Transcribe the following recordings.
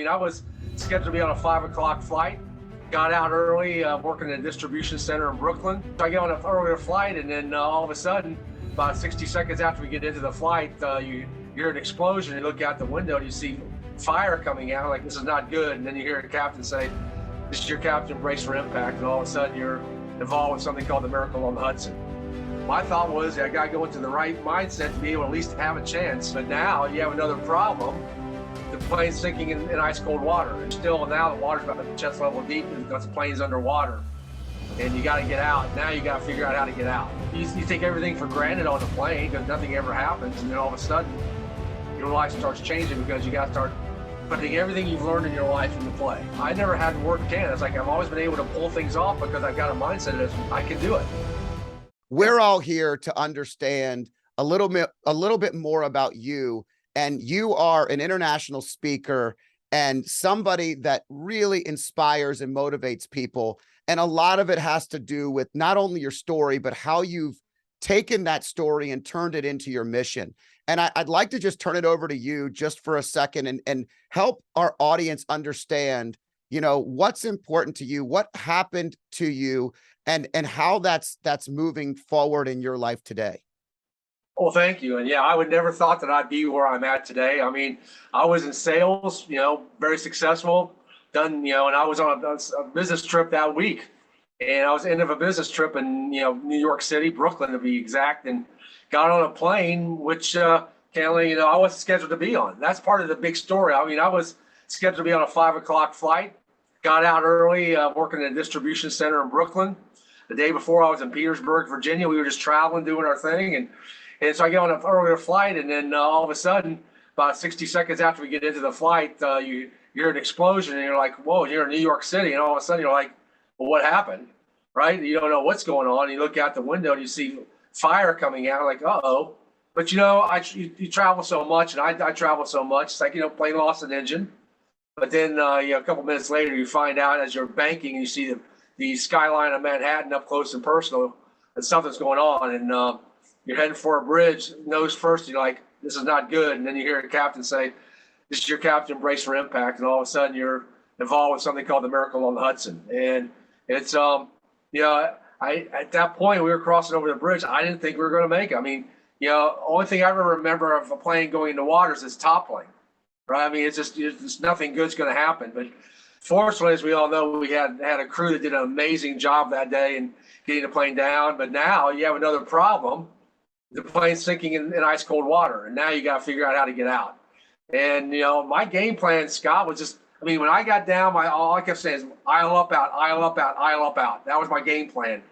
mean, I was scheduled to be on a 5 o'clock flight. Got out early, working in a distribution center in Brooklyn. So I get on an earlier flight, and then all of a sudden, about 60 seconds after we get into the flight, you hear an explosion. You look out the window and you see fire coming out. Like, this is not good. And then you hear a captain say, "This is your captain, brace for impact." And all of a sudden, you're involved with something called the Miracle on the Hudson. My thought was, I got to go into the right mindset to be able to at least have a chance. But now you have another problem. The plane's sinking in ice cold water. And still now the water's about chest level deep because the plane's underwater. And you got to get out. Now you got to figure out how to get out. You take everything for granted on the plane because nothing ever happens. And then all of a sudden, your life starts changing because you got to start putting everything you've learned in your life into play. I never had to work in. It's like I've always been able to pull things off because I've got a mindset that I can do it. We're all here to understand a little bit more about you. And you are an international speaker and somebody that really inspires and motivates people. And a lot of it has to do with not only your story, but how you've taken that story and turned it into your mission. And I'd like to just turn it over to you just for a second and help our audience understand, you know, what's important to you, what happened to you, and how that's moving forward in your life today. Well, thank you. And yeah, I would never thought that I'd be where I'm at today. I mean, I was in sales, very successful, done, and I was on a business trip that week. And I was end of a business trip in, New York City, Brooklyn to be exact, and got on a plane, which, I wasn't scheduled to be on. That's part of the big story. I mean, I was scheduled to be on a 5 o'clock flight, got out early, working in a distribution center in Brooklyn. The day before I was in Petersburg, Virginia. We were just traveling, doing our thing. And so I get on an earlier flight, and then all of a sudden, about 60 seconds after we get into the flight, you hear an explosion, and you're like, whoa, you're in New York City. And all of a sudden, you're like, well, what happened? Right? You don't know what's going on. You look out the window, and you see fire coming out. Like, uh-oh. But, you travel so much, and I travel so much. It's like, plane lost an engine. But then, a couple minutes later, you find out as you're banking, and you see the skyline of Manhattan up close and personal, that something's going on. And you're heading for a bridge, nose first, and you're like, this is not good. And then you hear a captain say, "This is your captain, brace for impact." And all of a sudden you're involved with something called the Miracle on the Hudson. And it's, at that point we were crossing over the bridge. I didn't think we were going to make it. I mean, only thing I ever remember of a plane going into water is toppling, right? I mean, it's just nothing good's going to happen. But fortunately, as we all know, we had a crew that did an amazing job that day in getting the plane down. But now you have another problem. The plane's sinking in ice cold water, and now you got to figure out how to get out. And my game plan, Scott, was just, when I got down, all I kept saying is aisle up, out, aisle up, out, aisle up, out. That was my game plan.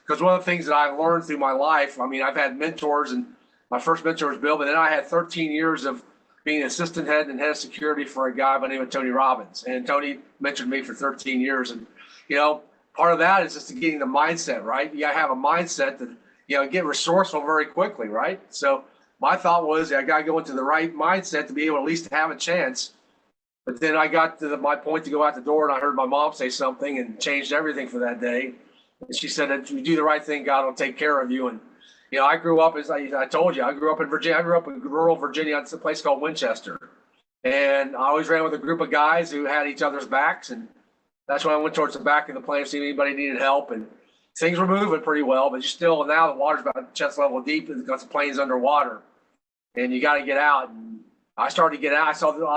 Because one of the things that I learned through my life, I've had mentors, and my first mentor was Bill, but then I had 13 years of being an assistant head and head of security for a guy by the name of Tony Robbins. And Tony mentored me for 13 years. And, part of that is just getting the mindset, right? You got to have a mindset that, get resourceful very quickly, right? So my thought was I got to go into the right mindset to be able to at least have a chance. But then I got to my point to go out the door, and I heard my mom say something and changed everything for that day. And she said, if you do the right thing, God will take care of you. And, I grew up, as I told you, I grew up in Virginia. I grew up in rural Virginia. It's a place called Winchester. And I always ran with a group of guys who had each other's backs. And that's when I went towards the back of the plane to see if anybody needed help. And things were moving pretty well, but now the water's about chest level deep because the plane's underwater, and you got to get out. And I started to get out. I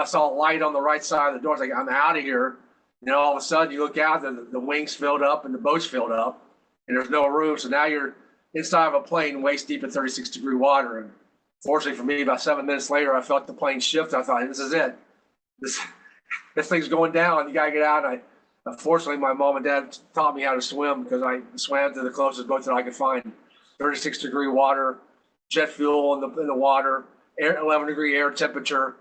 saw a light on the right side of the door. I was like, I'm out of here. All of a sudden you look out, the wings filled up and the boat's filled up, and there's no room. So now you're inside of a plane waist deep in 36-degree water. And fortunately for me, about 7 minutes later, I felt the plane shift. I thought, this is it. This thing's going down. You got to get out. And Unfortunately, my mom and dad taught me how to swim because I swam to the closest boat that I could find. 36-degree water, jet fuel in the water, 11-degree air temperature,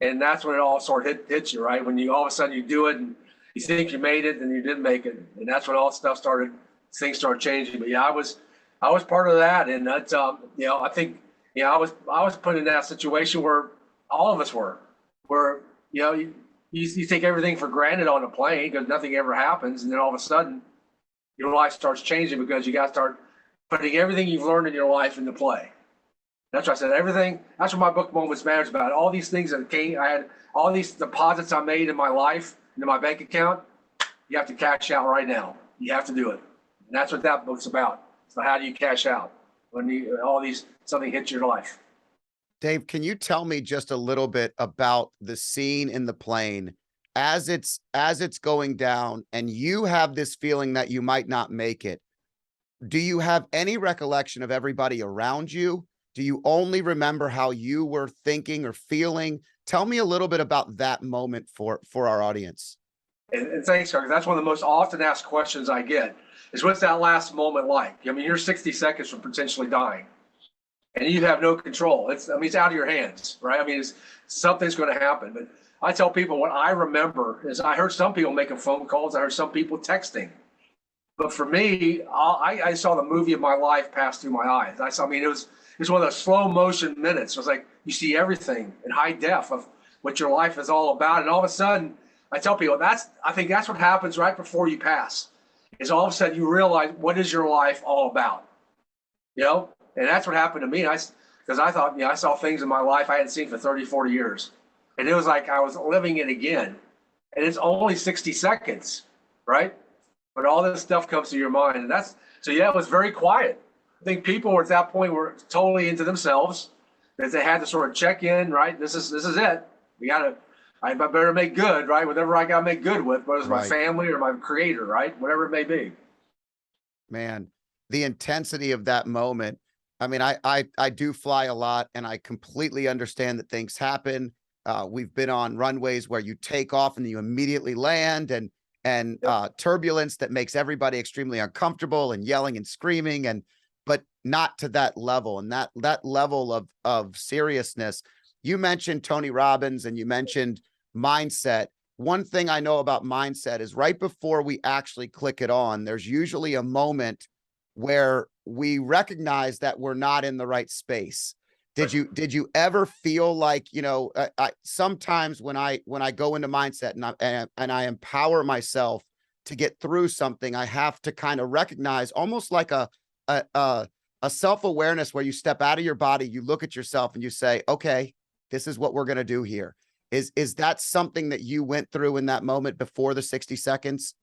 and that's when it all sort of hits you, right? When you all of a sudden you do it and you think you made it and you didn't make it, and that's when all things started changing. But yeah, I was part of that, and that's I think I was put in that situation where all of us were, where you take everything for granted on a plane because nothing ever happens, and then all of a sudden your life starts changing because you got to start putting everything you've learned in your life into play. That's what I said. Everything. That's what my book Moments Matters about. All these things that came. I had all these deposits I made in my life into my bank account. You have to cash out right now. You have to do it. And that's what that book's about. So how do you cash out when something hits your life? Dave, can you tell me just a little bit about the scene in the plane as it's going down and you have this feeling that you might not make it? Do you have any recollection of everybody around you? Do you only remember how you were thinking or feeling? Tell me a little bit about that moment for our audience. And thanks, because that's one of the most often asked questions I get is what's that last moment like? I mean, you're 60 seconds from potentially dying and you have no control. It's out of your hands, right? I mean, something's going to happen. But I tell people what I remember is I heard some people making phone calls. I heard some people texting. But for me, I saw the movie of my life pass through my eyes. It was one of those slow motion minutes. It was like you see everything in high def of what your life is all about. And all of a sudden, I tell people I think that's what happens right before you pass. Is all of a sudden you realize what is your life all about, And that's what happened to me. Because I thought, I saw things in my life I hadn't seen for 30, 40 years. And it was like I was living it again. And it's only 60 seconds, right? But all this stuff comes to your mind. And it was very quiet. I think people were at that point were totally into themselves that they had to sort of check in, right? This is it. I better make good, right? Whatever I got to make good with, whether it's my family or my creator, right? Whatever it may be. Man, the intensity of that moment. I mean, I do fly a lot and I completely understand that things happen. We've been on runways where you take off and you immediately land and turbulence that makes everybody extremely uncomfortable and yelling and screaming but not to that level and that level of seriousness. You mentioned Tony Robbins and you mentioned mindset. One thing I know about mindset is right before we actually click it on, there's usually a moment where we recognize that we're not in the right space. Did you ever feel like, I sometimes when I go into mindset and I empower myself to get through something, I have to kind of recognize almost like a self-awareness where you step out of your body, you look at yourself and you say, okay, this is what we're going to do here. Is that something that you went through in that moment before the 60 seconds?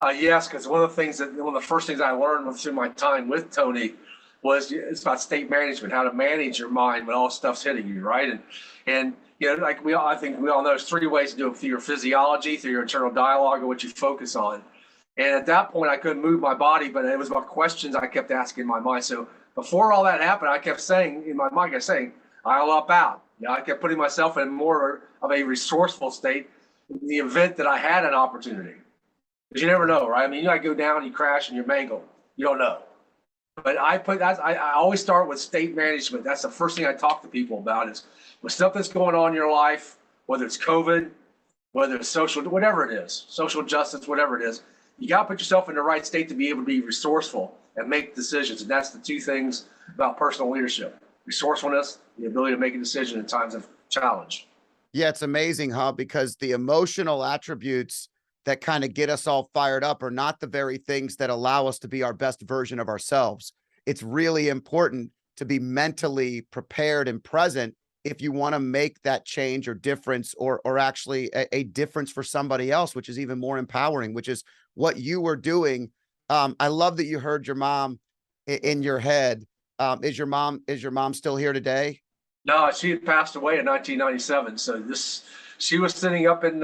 Yes, because one of the first things I learned through my time with Tony was it's about state management, how to manage your mind when all stuff's hitting you, right? And I think we all know there's three ways to do it: through your physiology, through your internal dialogue, or what you focus on. And at that point, I couldn't move my body, but it was about questions I kept asking in my mind. So before all that happened, I kept saying in my mind, I'll up out. I kept putting myself in more of a resourceful state in the event that I had an opportunity. Because you never know, right? I mean, you might go down, you crash, and you're mangled. You don't know. But I always start with state management. That's the first thing I talk to people about is with stuff that's going on in your life, whether it's COVID, whether it's social, whatever it is, social justice, whatever it is, you got to put yourself in the right state to be able to be resourceful and make decisions. And that's the two things about personal leadership: resourcefulness, the ability to make a decision in times of challenge. Yeah, it's amazing, huh? Because the emotional attributes that kind of get us all fired up are not the very things that allow us to be our best version of ourselves. It's really important to be mentally prepared and present if you want to make that change or difference or actually a difference for somebody else, which is even more empowering, which is what you were doing. I love that you heard your mom in your head. Is your mom still here today? No, she had passed away in 1997. So she was sitting up in,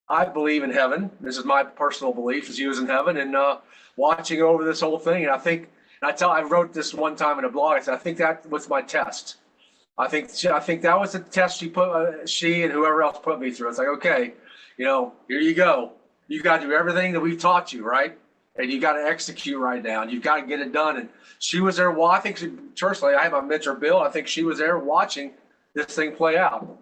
I believe in heaven. This is my personal belief. She was in heaven and watching over this whole thing. And I wrote this one time in a blog. I said, I think that was my test. I think that was the test she and whoever else put me through. It's like, okay, here you go. You got to do everything that we've taught you, right? And you got to execute right now. And you've got to get it done. And she was there. Well, I think personally, I have my mentor Bill. I think she was there watching this thing play out.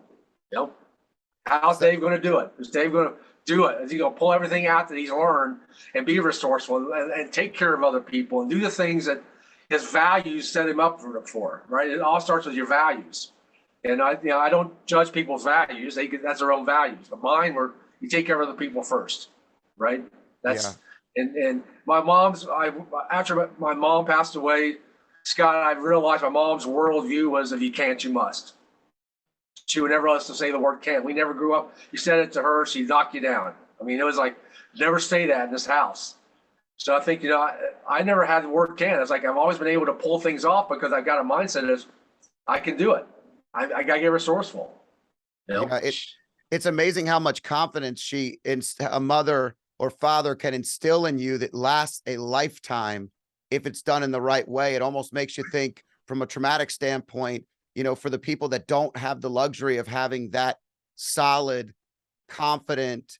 How's Dave going to do it? Is Dave going to do it? Is he going to pull everything out that he's learned and be resourceful and take care of other people and do the things that his values set him up for, right? It all starts with your values. And I don't judge people's values. That's their own values. But mine were, you take care of other people first, right? And my after my mom passed away, Scott, I realized my mom's worldview was if you can't, you must. She would never let us to say the word can't. We never grew up. You said it to her, she'd knock you down. I mean, it was like, never say that in this house. So I think, I never had the word can. It's like I've always been able to pull things off because I've got a mindset of I can do it. I got to get resourceful. Yeah, it's amazing how much confidence a mother or father can instill in you that lasts a lifetime if it's done in the right way. It almost makes you think from a traumatic standpoint, for the people that don't have the luxury of having that solid, confident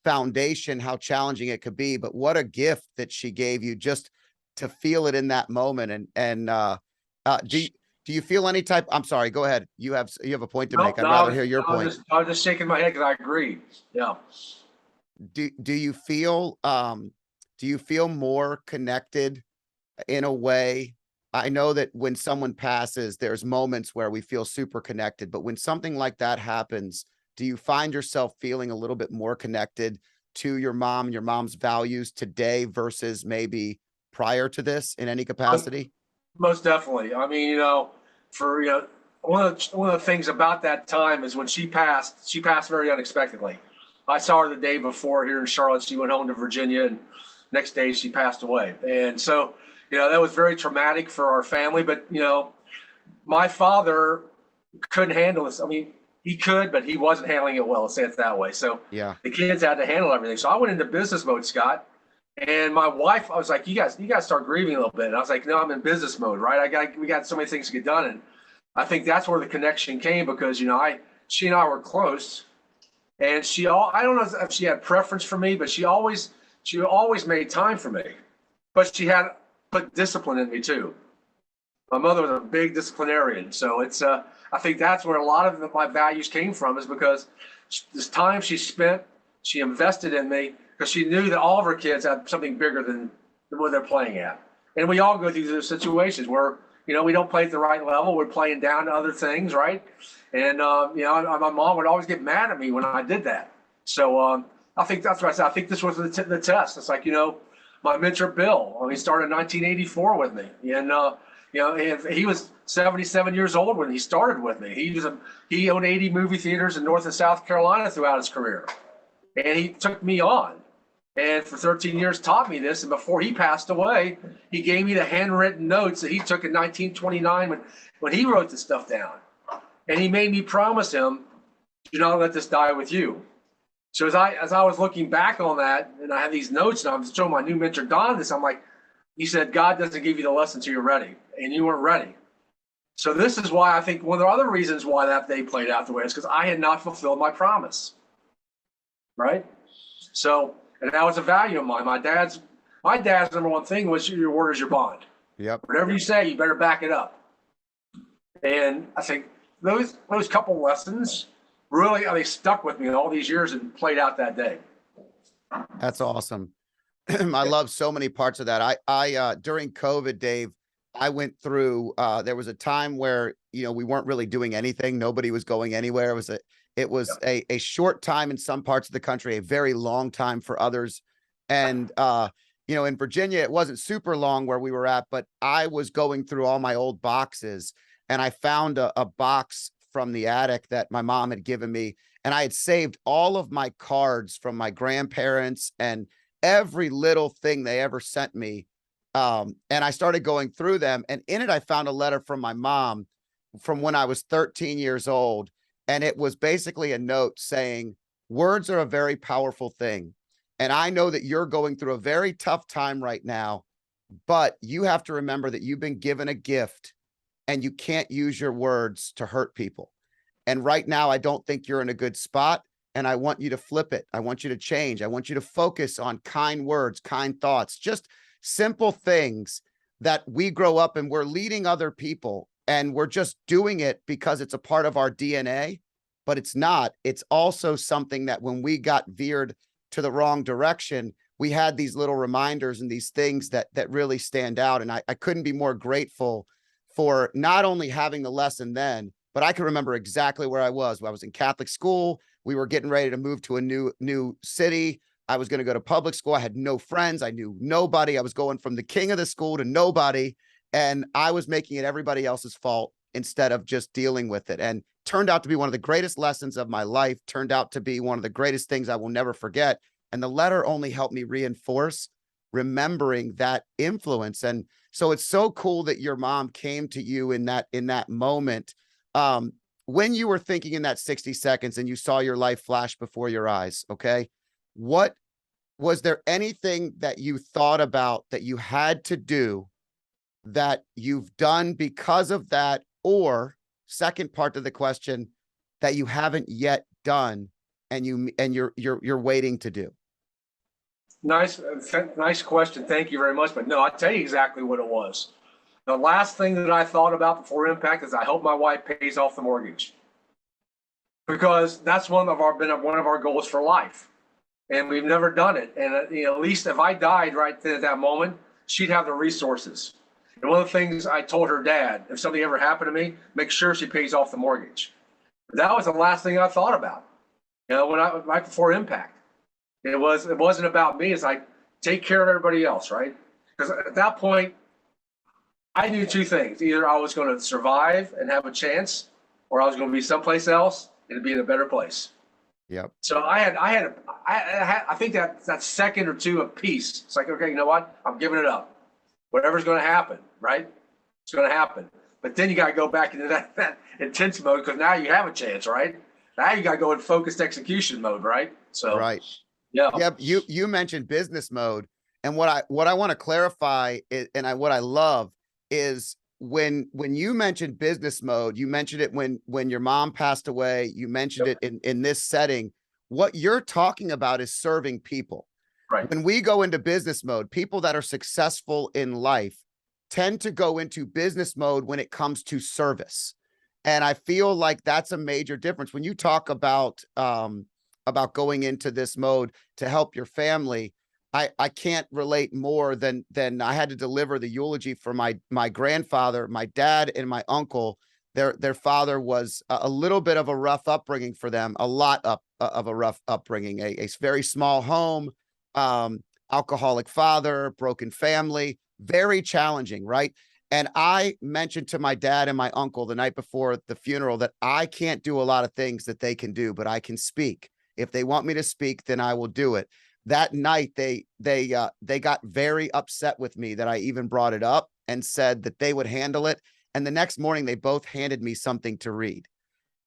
foundation, how challenging it could be. But what a gift that she gave you just to feel it in that moment. Do you feel any type? I'm sorry, go ahead. You have a point to make. I'd rather hear your point. I was just shaking my head because I agree. Yeah. Do you feel more connected in a way? I know that when someone passes, there's moments where we feel super connected, but when something like that happens, do you find yourself feeling a little bit more connected to your mom and your mom's values today versus maybe prior to this in any capacity? Most definitely. I mean, one of the things about that time is when she passed very unexpectedly. I saw her the day before here in Charlotte. She went home to Virginia, and next day she passed away. And so, that was very traumatic for our family. But, my father couldn't handle this. I mean, he could, but he wasn't handling it well, let's say it that way. So yeah, the kids had to handle everything. So I went into business mode, Scott. And my wife, I was like, you guys start grieving a little bit. And I was like, no, I'm in business mode, right? We got so many things to get done. And I think that's where the connection came because, she and I were close. And I don't know if she had preference for me, but she always made time for me. But she had put discipline in me too. My mother was a big disciplinarian. So I think that's where a lot of my values came from, is because this time she invested in me because she knew that all of her kids had something bigger than what they're playing at. And we all go through those situations where, we don't play at the right level. We're playing down to other things, right? And, my mom would always get mad at me when I did that. So I think that's what I said. I think this was the test. It's like, my mentor, Bill, he started in 1984 with me. And, he was 77 years old when he started with me. He owned 80 movie theaters in North and South Carolina throughout his career. And he took me on. And for 13 years taught me this. And before he passed away, he gave me the handwritten notes that he took in 1929 when he wrote this stuff down. And he made me promise him, do not let this die with you. So as I was looking back on that, and I had these notes, and I was showing my new mentor, Don, this, I'm like, he said, God doesn't give you the lesson until you're ready. And you weren't ready. So this is why I think one of the other reasons why that day played out the way is because I had not fulfilled my promise. Right? So, and that was a value of mine. My dad's number one thing was your word is your bond. Yep. Whatever you say, you better back it up. And I think those couple lessons really, they stuck with me all these years and played out that day. That's awesome. I love so many parts of that. I during COVID, Dave, I went through, there was a time where, we weren't really doing anything. Nobody was going anywhere. It was a short time in some parts of the country, a very long time for others. And, in Virginia, it wasn't super long where we were at, but I was going through all my old boxes and I found a box from the attic that my mom had given me. And I had saved all of my cards from my grandparents and every little thing they ever sent me. And I started going through them. And in it, I found a letter from my mom from when I was 13 years old. And it was basically a note saying, words are a very powerful thing. And I know that you're going through a very tough time right now, but you have to remember that you've been given a gift and you can't use your words to hurt people. And right now, I don't think you're in a good spot. And I want you to flip it. I want you to change. I want you to focus on kind words, kind thoughts, just simple things that we grow up and we're leading other people and we're just doing it because it's a part of our DNA, but it's not. It's also something that when we got veered to the wrong direction, we had these little reminders and these things that really stand out. And I couldn't be more grateful for not only having the lesson then, but I can remember exactly where I was. I was in Catholic school. We were getting ready to move to a new city. I was going to go to public school. I had no friends. I knew nobody. I was going from the king of the school to nobody. and I was making it everybody else's fault instead of just dealing with it. And turned out to be one of the greatest lessons of my life, turned out to be one of the greatest things I will never forget. And the letter only helped me reinforce remembering that influence. And so it's so cool that your mom came to you in that moment. When you were thinking in that 60 seconds and you saw your life flash before your eyes, okay, what was there anything that you thought about that you had to do that you've done because of that, or second part of the question, that you haven't yet done and you're waiting to do? Nice, nice question. Thank you very much. But no, I'll tell you exactly what it was. The last thing that I thought about before impact is I hope my wife pays off the mortgage, because that's been one of our goals for life, and we've never done it. And at least if I died right then at that moment, she'd have the resources. And one of the things I told her dad, if something ever happened to me, make sure she pays off the mortgage. That was the last thing I thought about. Right before impact. It wasn't about me. It's like, take care of everybody else, right? Because at that point, I knew two things. Either I was going to survive and have a chance, or I was going to be someplace else and be in a better place. Yep. So I think that second or two of peace. It's like, okay, you know what? I'm giving it up. Whatever's going to happen, right? It's going to happen. But then you got to go back into that intense mode, because now you have a chance, right? Now you got to go in focused execution mode, right? So right. Yeah. Yep. You mentioned business mode, and what I want to clarify is, what I love is when you mentioned business mode, you mentioned it when your mom passed away, you mentioned Yep. it in this setting. What you're talking about is serving people. Right. When we go into business mode, people that are successful in life tend to go into business mode when it comes to service. And I feel like that's a major difference. When you talk about going into this mode to help your family, I can't relate more than I had to deliver the eulogy for my grandfather, my dad, and my uncle. Their father was a little bit of a rough upbringing for them, a lot of a rough upbringing, a very small home, alcoholic father, broken family, very challenging, right? And I mentioned to my dad and my uncle the night before the funeral that I can't do a lot of things that they can do, but I can speak. If they want me to speak, then I will do it. That night, they got very upset with me that I even brought it up, and said that they would handle it. And the next morning, they both handed me something to read.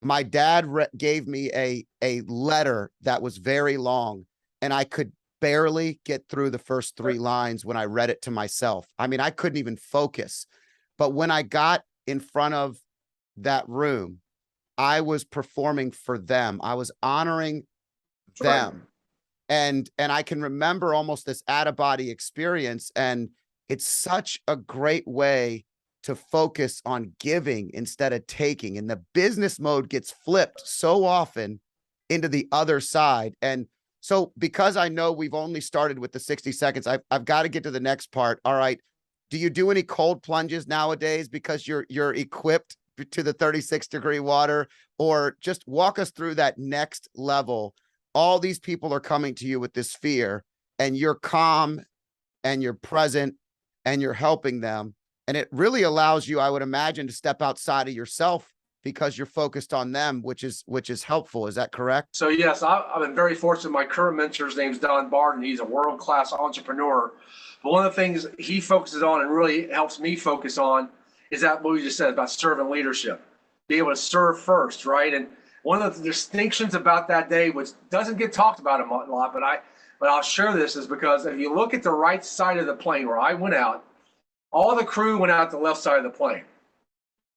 My dad gave me a letter that was very long, and I could barely get through the first 3 lines when I read it to myself. I mean, I couldn't even focus. But when I got in front of that room, I was performing for them. I was honoring them. And I can remember almost this out-of-body experience. And it's such a great way to focus on giving instead of taking. And the business mode gets flipped so often into the other side. And so, because I know we've only started with the 60 seconds, I've got to get to the next part. All right. Do you do any cold plunges nowadays because you're equipped to the 36-degree water? Or just walk us through that next level. All these people are coming to you with this fear, and you're calm and you're present and you're helping them. And it really allows you, I would imagine, to step outside of yourself because you're focused on them, which is helpful. Is that correct? So yes, I've been very fortunate. My current mentor's name's Don Barton. He's a world-class entrepreneur. But one of the things he focuses on and really helps me focus on is that what we just said about servant leadership. Be able to serve first, right? And one of the distinctions about that day, which doesn't get talked about a lot, but I'll share this, is because if you look at the right side of the plane where I went out, all the crew went out the left side of the plane.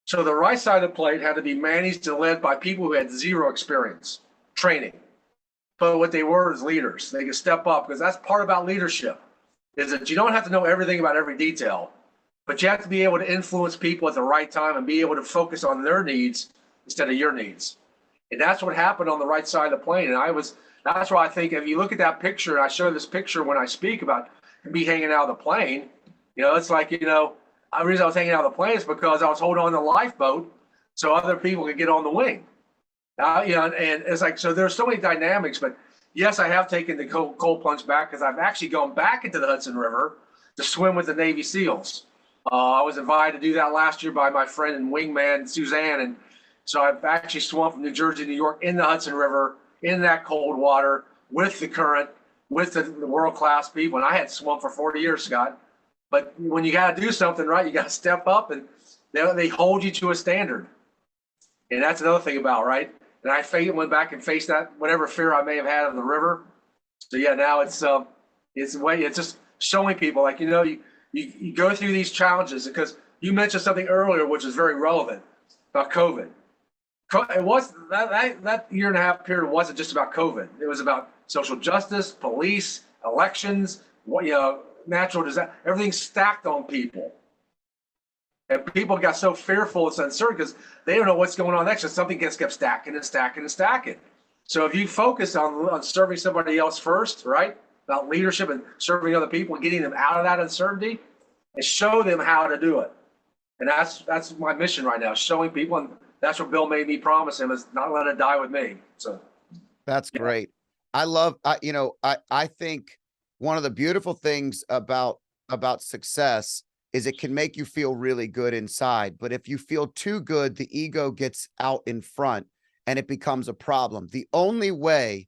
So the right side of the plane had to be managed and led by people who had zero experience, training. But what they were is leaders. They could step up, because that's part about leadership, is that you don't have to know everything about every detail, but you have to be able to influence people at the right time and be able to focus on their needs instead of your needs. And that's what happened on the right side of the plane. And that's why I think if you look at that picture, and I show this picture when I speak about me hanging out of the plane, it's like, the reason I was hanging out of the plane is because I was holding on to the lifeboat so other people could get on the wing. And it's like, so there's so many dynamics, but yes, I have taken the cold plunge back, because I've actually gone back into the Hudson River to swim with the Navy SEALs. I was invited to do that last year by my friend and wingman, Suzanne. And so I've actually swum from New Jersey to New York in the Hudson River, in that cold water, with the current, with the world-class people. And I had swum for 40 years, Scott. But when you got to do something right, you got to step up, and they hold you to a standard. And that's another thing about, right? And I went back and faced that, whatever fear I may have had of the river. So yeah, now it's just showing people, like, you go through these challenges, because you mentioned something earlier which is very relevant about COVID. It was that year and a half period wasn't just about COVID. It was about social justice, police, elections, natural disaster. Everything stacked on people, and people got so fearful and uncertain because they don't know what's going on next. And something gets kept stacking and stacking and stacking. So if you focus on serving somebody else first, right? About leadership and serving other people and getting them out of that uncertainty, and show them how to do it. And that's my mission right now, showing people. And that's what Bill made me promise him, is not let it die with me. So that's great. I love, I think one of the beautiful things about success is it can make you feel really good inside. But if you feel too good, the ego gets out in front and it becomes a problem. The only way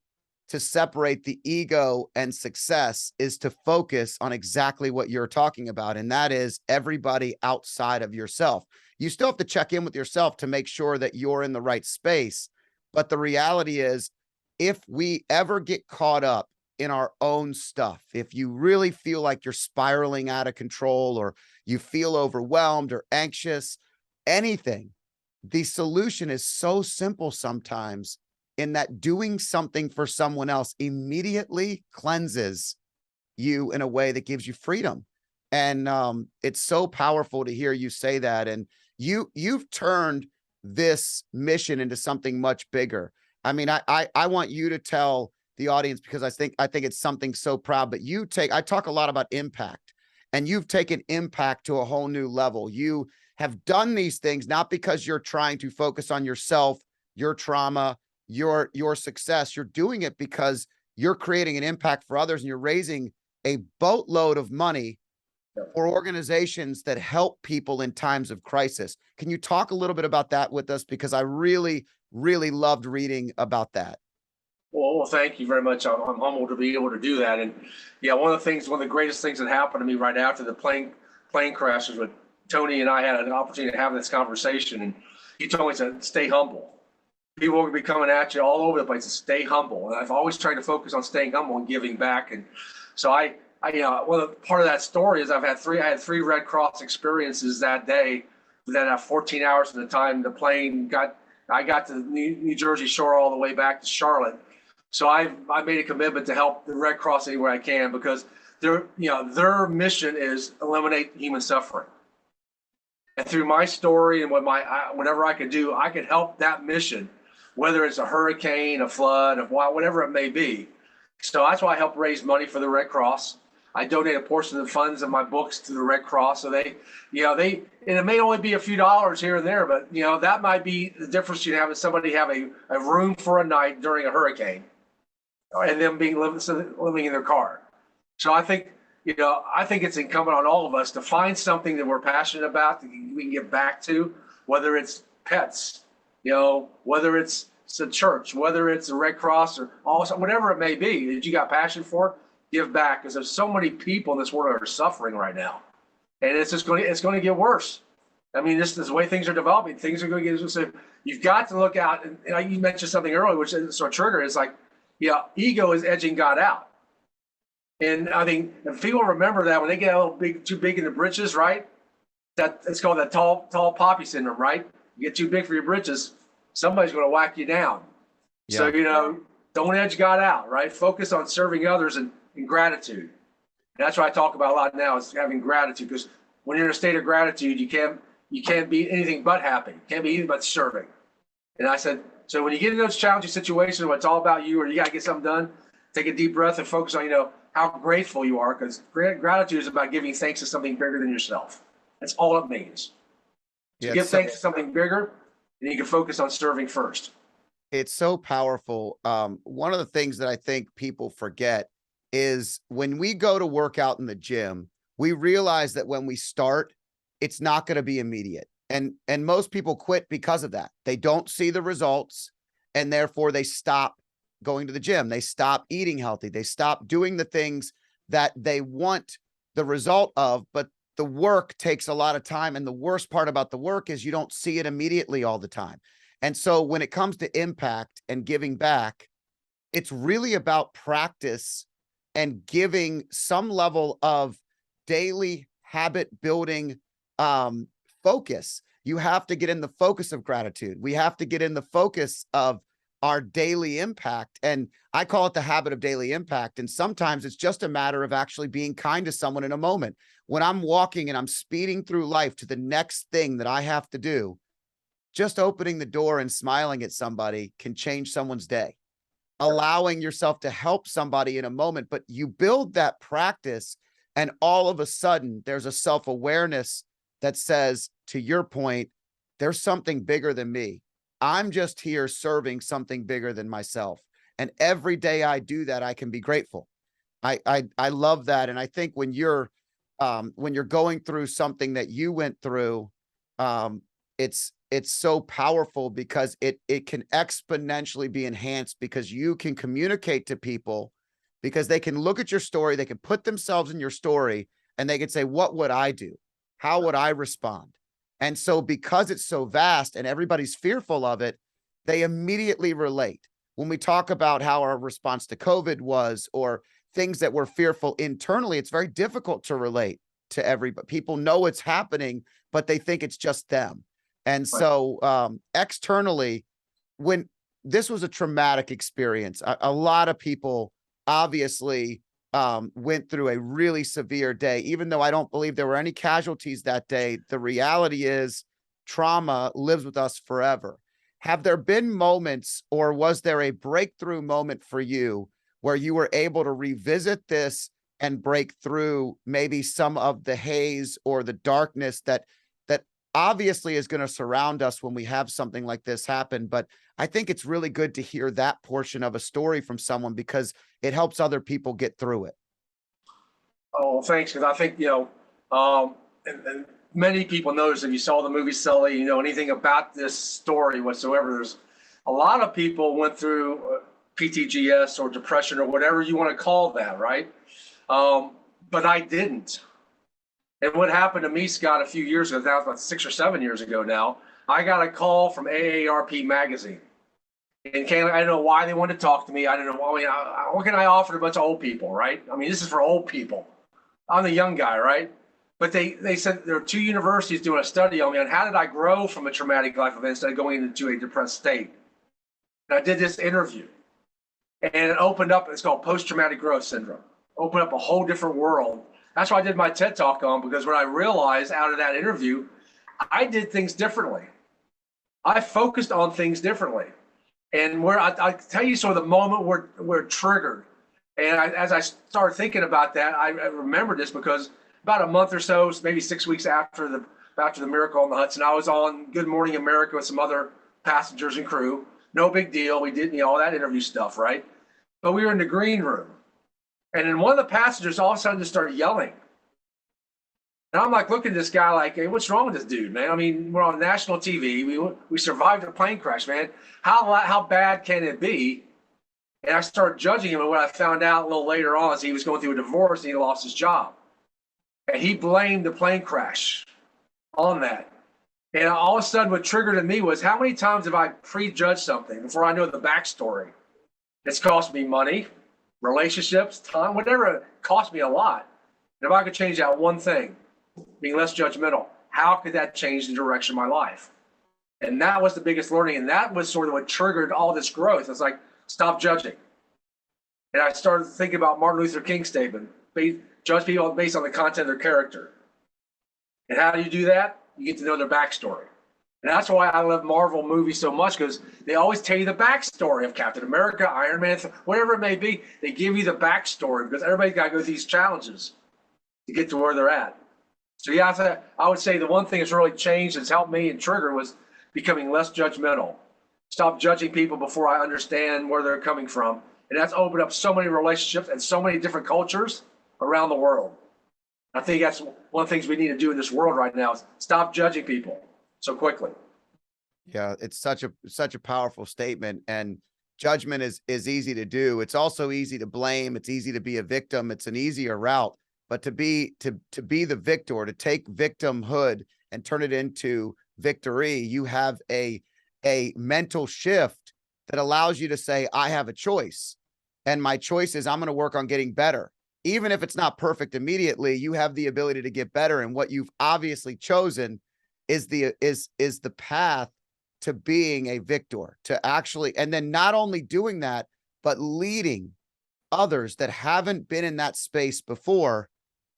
to separate the ego and success is to focus on exactly what you're talking about. And that is everybody outside of yourself. You still have to check in with yourself to make sure that you're in the right space. But the reality is, if we ever get caught up in our own stuff, if you really feel like you're spiraling out of control, or you feel overwhelmed or anxious, anything, the solution is so simple sometimes, in that doing something for someone else immediately cleanses you in a way that gives you freedom. And it's so powerful to hear you say that. And you've turned this mission into something much bigger. I mean, I want you to tell the audience, because I think it's something so proud, but I talk a lot about impact, and you've taken impact to a whole new level. You have done these things not because you're trying to focus on yourself, your trauma, your success. You're doing it because you're creating an impact for others, and you're raising a boatload of money for organizations that help people in times of crisis. Can you talk a little bit about that with us? Because I really, really loved reading about that. Well, thank you very much. I'm humbled to be able to do that. And yeah, one of the greatest things that happened to me right after the plane crashes, with Tony and I had an opportunity to have this conversation, and he told me to stay humble. People will be coming at you all over the place, to stay humble. And I've always tried to focus on staying humble and giving back. And so part of that story is I had three Red Cross experiences that day. That 14 hours from the time the plane I got to the New Jersey shore all the way back to Charlotte. So I made a commitment to help the Red Cross anywhere I can, because their mission is eliminate human suffering. And through my story and whatever I could do, I could help that mission, whether it's a hurricane, a flood, whatever it may be. So that's why I help raise money for the Red Cross. I donate a portion of the funds of my books to the Red Cross. So and it may only be a few dollars here and there, but that might be the difference you have in somebody have a room for a night during a hurricane, and them living in their car. So I think it's incumbent on all of us to find something that we're passionate about that we can give back to, whether it's pets, whether it's a church, whether it's a Red Cross, or also whatever it may be that you got passion for. Give back, because there's so many people in this world that are suffering right now, and it's going to get worse. I mean, this is the way things are developing. Things are going to get worse. So you've got to look out. And you mentioned something earlier, which is sort of trigger. Is like, ego is edging God out. And I think if people remember that when they get a little too big in the britches, right? That it's called that tall poppy syndrome, right? You get too big for your britches, somebody's going to whack you down. Yeah. So don't edge God out, right? Focus on serving others and gratitude. And that's what I talk about a lot now, is having gratitude, because when you're in a state of gratitude, you can't be anything but happy. You can't be anything but serving. And I said, so when you get in those challenging situations where it's all about you, or you got to get something done, take a deep breath and focus on, how grateful you are, because gratitude is about giving thanks to something bigger than yourself. That's all it means. To give thanks to something bigger, and you can focus on serving first. It's so powerful. One of the things that I think people forget is when we go to work out in the gym, we realize that when we start, it's not going to be immediate. And most people quit because of that. They don't see the results, and therefore they stop going to the gym. They stop eating healthy. They stop doing the things that they want the result of, but the work takes a lot of time. And the worst part about the work is you don't see it immediately all the time. And so when it comes to impact and giving back, it's really about practice and giving some level of daily habit building focus. You have to get in the focus of gratitude. We have to get in the focus of our daily impact. And I call it the habit of daily impact. And sometimes it's just a matter of actually being kind to someone in a moment. When I'm walking and I'm speeding through life to the next thing that I have to do, just opening the door and smiling at somebody can change someone's day. Allowing yourself to help somebody in a moment, but you build that practice, and all of a sudden there's a self-awareness that says, to your point, there's something bigger than me. I'm just here serving something bigger than myself. And every day I do that, I can be grateful. I love that. And I think when you're going through something that you went through, it's so powerful because it can exponentially be enhanced because you can communicate to people, because they can look at your story, they can put themselves in your story, and they can say, what would I do? How would I respond? And so because it's so vast and everybody's fearful of it, they immediately relate. When we talk about how our response to COVID was, or things that we're fearful internally, it's very difficult to relate to everybody. People know it's happening, but they think it's just them. And so externally, when this was a traumatic experience, a lot of people obviously went through a really severe day. Even though I don't believe there were any casualties that day, the reality is trauma lives with us forever. Have there been moments, or was there a breakthrough moment for you where you were able to revisit this and break through maybe some of the haze or the darkness that obviously is going to surround us when we have something like this happen? But I think it's really good to hear that portion of a story from someone, because it helps other people get through it. Oh, thanks. Because I think, and many people notice, if you saw the movie Sully, anything about this story whatsoever, there's a lot of people went through PTGS or depression or whatever you want to call that, right? But I didn't. And what happened to me, Scott, a few years ago, that was about 6 or 7 years ago now, I got a call from AARP magazine. And I didn't know why they wanted to talk to me. I didn't know why. What can I offer to a bunch of old people, right? I mean, this is for old people. I'm the young guy, right? But they said there were 2 universities doing a study on me on how did I grow from a traumatic life event instead of going into a depressed state. And I did this interview. And it opened up, it's called post-traumatic growth syndrome. Opened up a whole different world. That's what I did my TED Talk on, because what I realized out of that interview, I did things differently. I focused on things differently. And where I tell you sort of the moment where it triggered. And as I started thinking about that, I remembered this because about a month or so, maybe 6 weeks after the miracle on the Hudson, I was on Good Morning America with some other passengers and crew. No big deal. We did, all that interview stuff, right? But we were in the green room. And then one of the passengers all of a sudden just started yelling. And I'm like looking at this guy like, hey, what's wrong with this dude, man? I mean, we're on national TV. We survived a plane crash, man. How bad can it be? And I started judging him. And what I found out a little later on is he was going through a divorce and he lost his job. And he blamed the plane crash on that. And all of a sudden what triggered in me was, how many times have I prejudged something before I know the backstory? It's cost me money, relationships, time, whatever. It cost me a lot. And if I could change that one thing, being less judgmental, how could that change the direction of my life? And that was the biggest learning. And that was sort of what triggered all this growth. It's like, stop judging. And I started thinking about Martin Luther King's statement, judge people based on the content of their character. And how do you do that? You get to know their backstory. And that's why I love Marvel movies so much, because they always tell you the backstory of Captain America, Iron Man, whatever it may be. They give you the backstory because everybody's got to go through these challenges to get to where they're at. So yeah, I would say the one thing that's really changed, that's helped me and trigger, was becoming less judgmental. Stop judging people before I understand where they're coming from. And that's opened up so many relationships and so many different cultures around the world. I think that's one of the things we need to do in this world right now is stop judging people so quickly. Yeah, it's such a powerful statement, and judgment is easy to do. It's also easy to blame. It's easy to be a victim. It's an easier route, but to be the victor, to take victimhood and turn it into victory, you have a mental shift that allows you to say, I have a choice, and my choice is I'm going to work on getting better. Even if it's not perfect immediately, you have the ability to get better, and what you've obviously chosen is the path to being a victor, to actually, and then not only doing that, but leading others that haven't been in that space before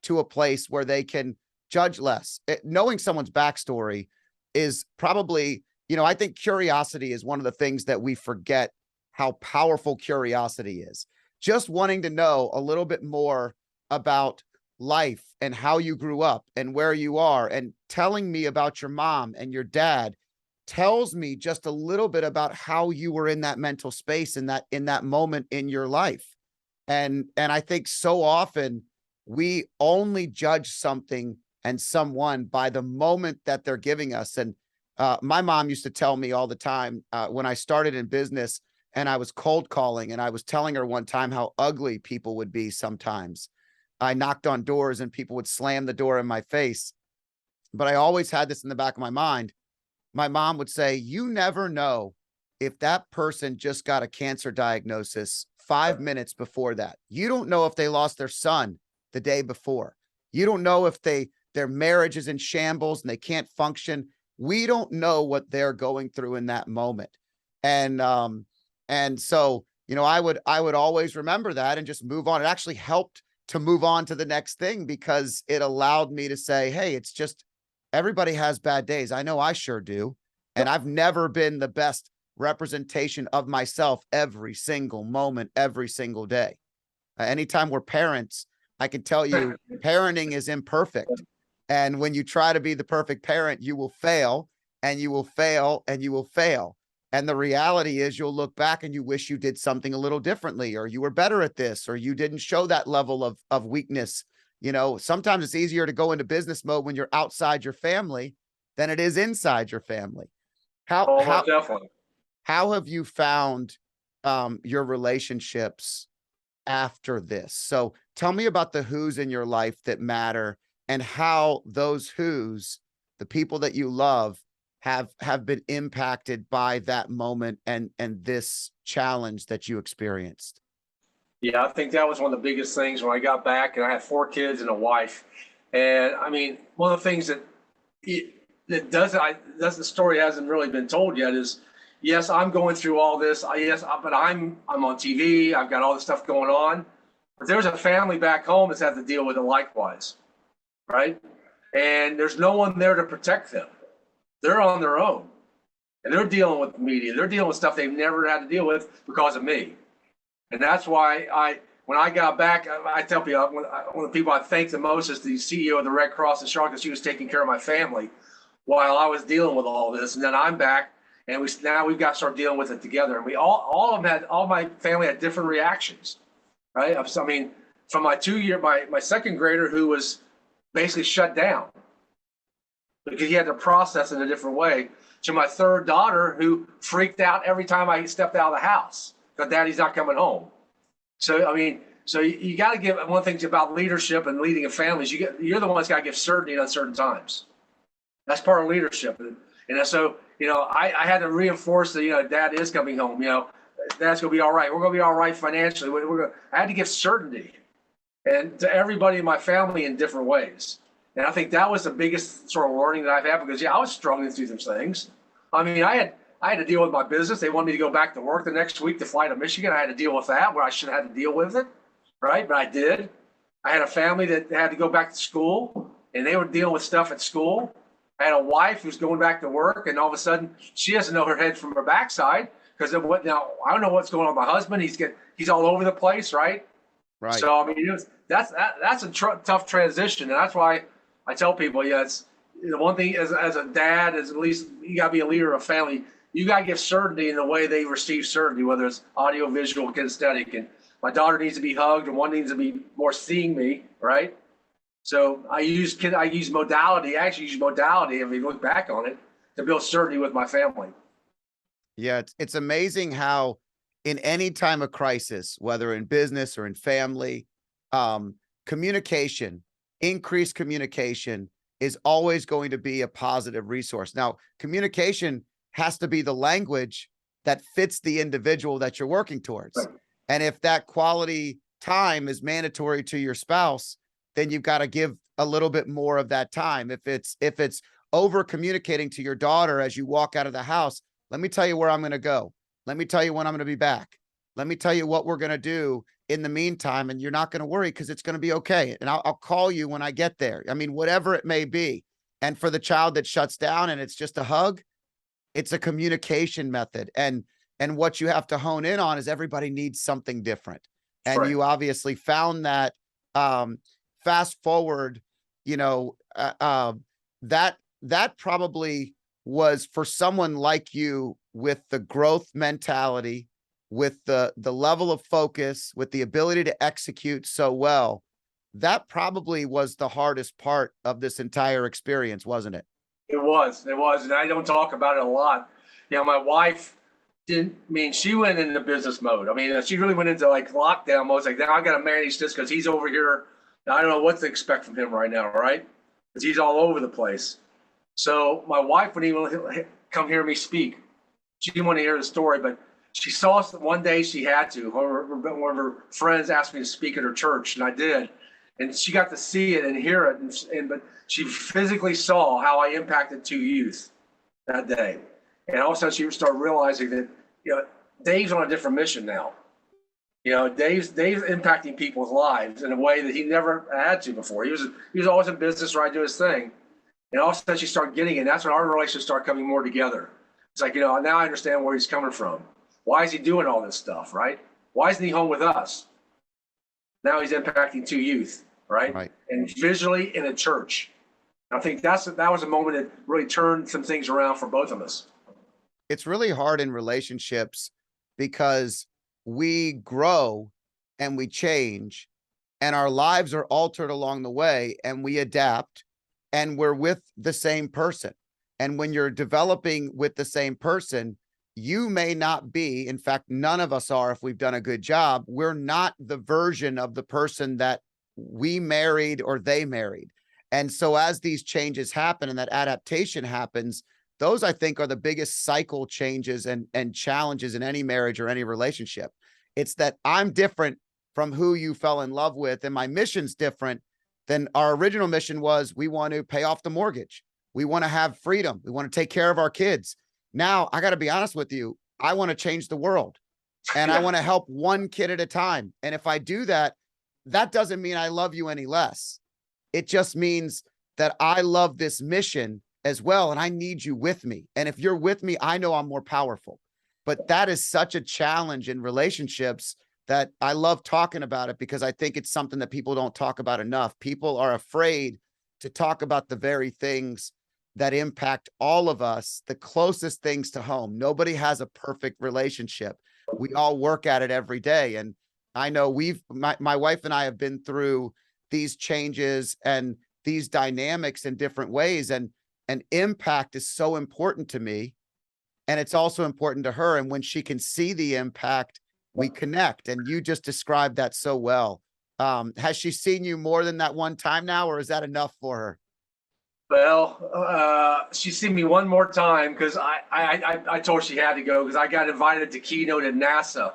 to a place where they can judge less. Knowing someone's backstory is probably, I think curiosity is one of the things that we forget how powerful curiosity is. Just wanting to know a little bit more about life and how you grew up and where you are, and telling me about your mom and your dad tells me just a little bit about how you were in that mental space in that moment in your life. And I think so often we only judge something and someone by the moment that they're giving us. And my mom used to tell me all the time when I started in business and I was cold calling, and I was telling her one time how ugly people would be sometimes. I knocked on doors and people would slam the door in my face. But I always had this in the back of my mind. My mom would say, you never know if that person just got a cancer diagnosis 5 minutes before that. You don't know if they lost their son the day before. You don't know if their marriage is in shambles and they can't function. We don't know what they're going through in that moment. And so, I would always remember that and just move on. It actually helped to move on to the next thing, because it allowed me to say, hey, it's just, everybody has bad days. I know I sure do. And I've never been the best representation of myself every single moment, every single day. Anytime we're parents, I can tell you parenting is imperfect. And when you try to be the perfect parent, you will fail, and you will fail, and you will fail. And the reality is you'll look back and you wish you did something a little differently, or you were better at this, or you didn't show that level of weakness. Sometimes it's easier to go into business mode when you're outside your family than it is inside your family. Oh, most definitely. How have you found your relationships after this? So tell me about the who's in your life that matter, and how those who's, the people that you love, have been impacted by that moment and this challenge that you experienced. Yeah, I think that was one of the biggest things when I got back, and I had 4 kids and a wife. And I mean, one of the things that the story hasn't really been told yet is, yes, I'm going through all this. But I'm on TV. I've got all this stuff going on. But there's a family back home that's had to deal with it likewise, right? And there's no one there to protect them. They're on their own, and they're dealing with media. They're dealing with stuff they've never had to deal with because of me. And that's why when I got back, I tell people, one of the people I thank the most is the CEO of the Red Cross in Charlotte, because she was taking care of my family while I was dealing with all this. And then I'm back, and we've got to start dealing with it together. And we all my family had different reactions, right? So, I mean, from my second grader, who was basically shut down because he had to process in a different way, to my third daughter, who freaked out every time I stepped out of the house because Daddy's not coming home. So, I mean, you got to give, one of the things about leadership and leading a family is you're the one that's got to give certainty at certain times. That's part of leadership. And so, I had to reinforce that, Dad is coming home. Dad's going to be all right. We're going to be all right financially. I had to give certainty, and to everybody in my family in different ways. And I think that was the biggest sort of learning that I've had, because I was struggling through some things. I mean, I had to deal with my business. They wanted me to go back to work the next week to fly to Michigan. I had to deal with that, where I should have had to deal with it, right? But I did. I had a family that had to go back to school, and they were dealing with stuff at school. I had a wife who's going back to work, and all of a sudden she doesn't know her head from her backside, because now I don't know what's going on with my husband. He's all over the place, right? Right. So I mean, that's a tough transition, and that's why I tell people, it's the one thing as a dad is, at least you got to be a leader of a family. You got to give certainty in the way they receive certainty, whether it's audio, visual, kinesthetic. And my daughter needs to be hugged, and one needs to be more seeing me, right? So I use modality. I actually use modality, if we look back on it, to build certainty with my family. Yeah, it's amazing how in any time of crisis, whether in business or in family, communication, increased communication is always going to be a positive resource. Now, communication has to be the language that fits the individual that you're working towards. Right. And if that quality time is mandatory to your spouse, then you've got to give a little bit more of that time. If it's over communicating to your daughter as you walk out of the house, let me tell you where I'm going to go. Let me tell you when I'm going to be back. Let me tell you what we're going to do in the meantime. And you're not going to worry because it's going to be okay. And I'll call you when I get there. I mean, whatever it may be. And for the child that shuts down and it's just a hug, it's a communication method. And what you have to hone in on is everybody needs something different. And Right. you obviously found that. Fast forward, you know, that probably was for someone like you with the growth mentality, with the level of focus, with the ability to execute so well. That probably was the hardest part of this entire experience, wasn't it? It was, and I don't talk about it a lot. You know, my wife didn't. I mean, she went into business mode. I mean, she really went into like lockdown mode. It's like, now I got to manage this because he's over here. I don't know what to expect from him right now, right? Because he's all over the place. So my wife wouldn't even come hear me speak. She didn't want to hear the story, but she saw one day she had to. One of her friends asked me to speak at her church, and I did. And she got to see it and hear it, but she physically saw how I impacted two youth that day. And all of a sudden, she started realizing that, you know, Dave's on a different mission now. You know, Dave's impacting people's lives in a way that he never had to before. He was always in business, right, do his thing. And all of a sudden, she started getting it. And that's when our relationship started coming more together. It's like, you know, now I understand where he's coming from. Why is he doing all this stuff, right? Why isn't he home with us? Now he's impacting two youth, right? Right. And visually in a church. I think that was a moment that really turned some things around for both of us. It's really hard in relationships because we grow and we change and our lives are altered along the way and we adapt and we're with the same person. And when you're developing with the same person, you may not be, in fact, none of us are, if we've done a good job, we're not the version of the person that we married or they married. And so as these changes happen and that adaptation happens, those I think are the biggest cycle changes and challenges in any marriage or any relationship. It's that I'm different from who you fell in love with, and my mission's different than our original mission was. We want to pay off the mortgage. We want to have freedom. We want to take care of our kids. Now, I got to be honest with you. I want to change the world and I want to help one kid at a time. And if I do that, that doesn't mean I love you any less. It just means that I love this mission as well. And I need you with me. And if you're with me, I know I'm more powerful. But that is such a challenge in relationships that I love talking about it because I think it's something that people don't talk about enough. People are afraid to talk about the very things that impact all of us, the closest things to home. Nobody has a perfect relationship. We all work at it every day. And I know my wife and I have been through these changes and these dynamics in different ways. And impact is so important to me. And it's also important to her. And when she can see the impact, we connect. And you just described that so well. Has she seen you more than that one time now, or is that enough for her? Well, she's seen me one more time because I told her she had to go because I got invited to keynote at NASA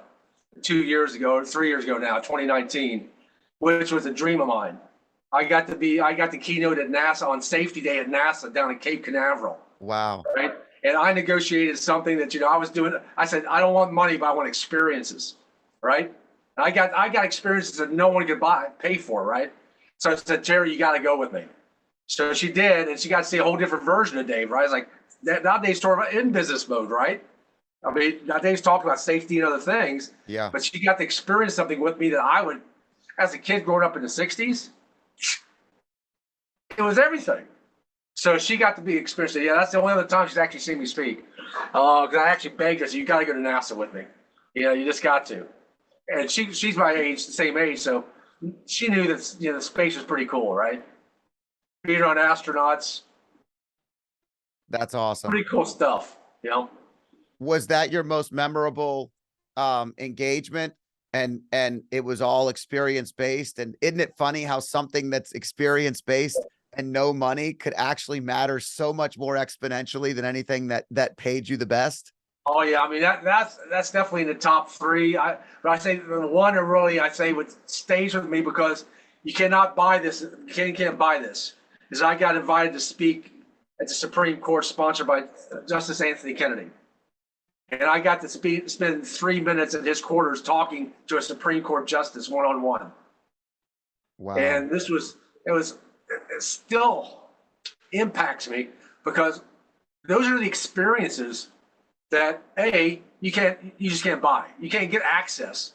2 years ago or 3 years ago now, 2019, which was a dream of mine. I got to keynote at NASA on Safety Day at NASA down at Cape Canaveral. Wow. Right. And I negotiated something that, I was doing. I said, I don't want money, but I want experiences. Right. And I got experiences that no one could pay for. Right. So I said, Terry, you got to go with me. So she did, and she got to see a whole different version of Dave, right? It's like now Dave's sort of in business mode, right? I mean, now Dave's talking about safety and other things. Yeah. But she got to experience something with me that I would, as a kid growing up in the 60s, it was everything. So she got to be experiencing. Yeah, that's the only other time she's actually seen me speak. Because I actually begged her, so you got to go to NASA with me. You just got to. And she's my age, the same age, so she knew that the space was pretty cool, right? being on astronauts. That's awesome. Pretty cool stuff, you know? Was that your most memorable engagement? And it was all experience based. And isn't it funny how something that's experience based and no money could actually matter so much more exponentially than anything that paid you the best? Oh yeah, I mean that's definitely in the top three. But I say the one that really I say what stays with me because you cannot buy this. You can't buy this. Is I got invited to speak at the Supreme Court sponsored by Justice Anthony Kennedy. And I got to spend 3 minutes at his quarters talking to a Supreme Court justice one-on-one. Wow. And it still impacts me because those are the experiences that you just can't buy. You can't get access.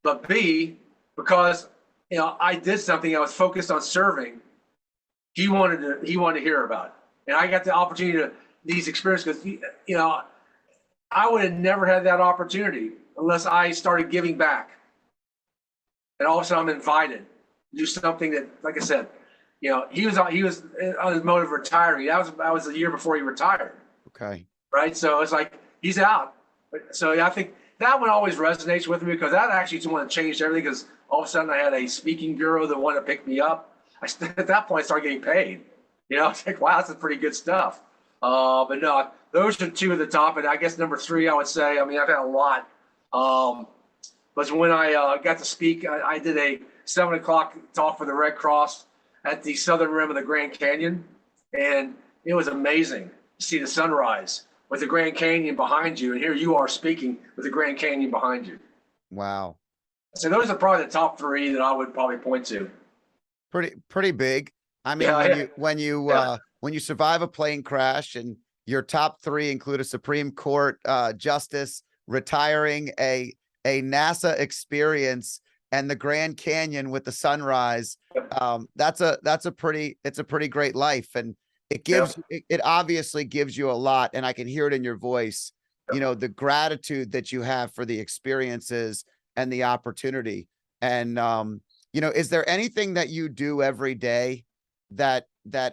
But B, because I did something, I was focused on serving. He wanted to hear about it. And I got the opportunity to these experiences because I would have never had that opportunity unless I started giving back. And all of a sudden I'm invited to do something that, like I said, he was on his mode of retiring. That was the year before he retired. Okay. Right. So it's like he's out. So yeah, I think that one always resonates with me because that actually is the one that changed everything because all of a sudden I had a speaking bureau that wanted to pick me up. At that point I started getting paid. It's like, wow, that's pretty good stuff. But no, those are two at the top. And I guess number three, I would say, I mean, I've had a lot. Was when I got to speak, I did a 7 o'clock talk for the Red Cross at the southern rim of the Grand Canyon. And it was amazing to see the sunrise with the Grand Canyon behind you. And here you are speaking with the Grand Canyon behind you. Wow. So those are probably the top three that I would probably point to. Pretty big. I mean, when you survive a plane crash and your top three include a Supreme Court justice, retiring, a NASA experience, and the Grand Canyon with the sunrise, it's a pretty great life. And it obviously gives you a lot. And I can hear it in your voice, the gratitude that you have for the experiences and the opportunity. And, is there anything that you do every day that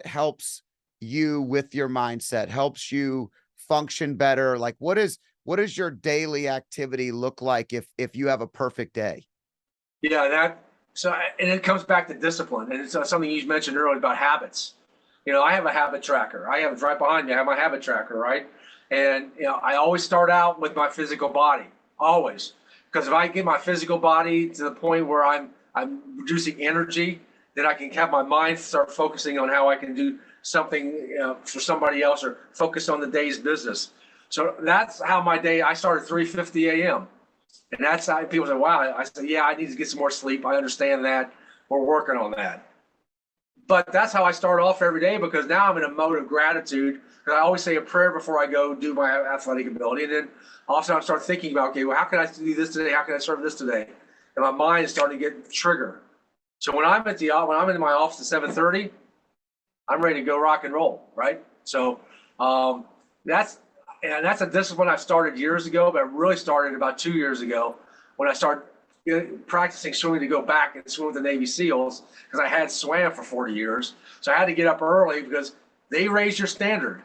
helps you with your mindset, helps you function better? Like what does your daily activity look like if you have a perfect day? Yeah, and it comes back to discipline. And it's something you mentioned earlier about habits. I have a habit tracker. I have it right behind me. I have my habit tracker, right? And I always start out with my physical body, always. Because if I get my physical body to the point where I'm reducing energy, then I can have my mind start focusing on how I can do something for somebody else or focus on the day's business. So that's how my day, I start at 3:50 a.m. And that's how people say, wow. I said, yeah, I need to get some more sleep. I understand that. We're working on that. But that's how I start off every day because now I'm in a mode of gratitude. Because I always say a prayer before I go do my athletic ability. And then also I start thinking about, okay, well, how can I do this today? How can I serve this today? And my mind is starting to get triggered. So when I'm in my office at 7:30, I'm ready to go rock and roll, right? So that's a discipline I started years ago, but I really started about 2 years ago when I started practicing swimming to go back and swim with the Navy SEALs because I had swam for 40 years. So I had to get up early because they raise your standard.